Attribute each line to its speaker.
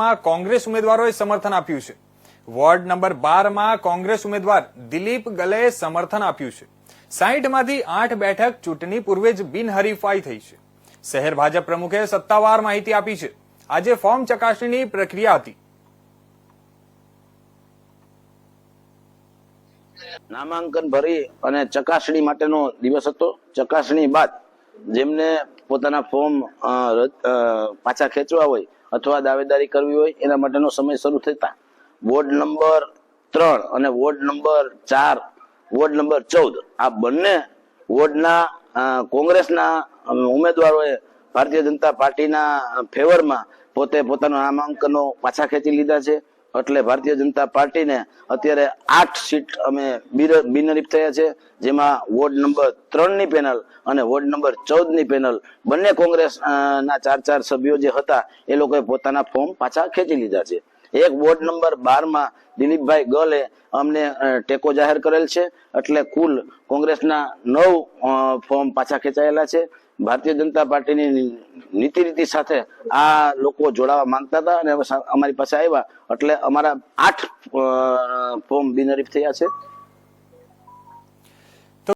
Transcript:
Speaker 1: માં કોંગ્રેસ ઉમેદવારોએ સમર્થન આપ્યું છે। વોર્ડ નંબર 12 માં કોંગ્રેસ ઉમેદવાર દિલીપ ગલેએ સમર્થન આપ્યું છે। 60 માંથી 8 બેઠક ચૂંટણી પૂર્વે જ બિનહરીફાઈ થઈ છે। શહેર ભાજપ પ્રમુખે સત્તાવાર માહિતી આપી છે। આજે ફોર્મ ચકાસણીની પ્રક્રિયા હતી।
Speaker 2: નામાંકન ભરી અને ચકાસણી માટેનો દિવસ હતો। ચકાસણી બાદ જેમને પોતાના ફોર્મ પાછા ખેંચવા હોય અથવા દાવેદારી કરવી હોય એના માટેનો સમય શરૂ થતા વોર્ડ નંબર 3 અને વોર્ડ નંબર 4, વોર્ડ નંબર 14 આ બંને વોર્ડના કોંગ્રેસના ઉમેદવારોએ ભારતીય જનતા પાર્ટીના ફેવરમાં પોતે પોતાના નામાંકનો પાછા ખેંચી લીધા છે। એટલે ભારતીય જનતા પાર્ટીને અત્યારે 8 સીટ અમે બિનહરીફ થયા છે, જેમાં વોર્ડ નંબર 3 ની પેનલ અને વોર્ડ નંબર 14 ની પેનલ બંને કોંગ્રેસ ના 4 સભ્યો જે હતા એ લોકોએ પોતાના ફોર્મ પાછા ખેંચી લીધા છે। એક વોર્ડ નંબર 12 માં દિલીપભાઈ ગલે અમને ટેકો જાહેર કરેલ છે, એટલે કુલ કોંગ્રેસના 9 ફોર્મ પાછા ખેંચાયેલા છે। ભારતીય જનતા પાર્ટીની નીતિ રીતિ સાથે આ લોકો જોડાવા માંગતા હતા અને અમારી પાસે આવ્યા એટલે અમારા 8 ફોર્મ બિનહરીફ થયા છે।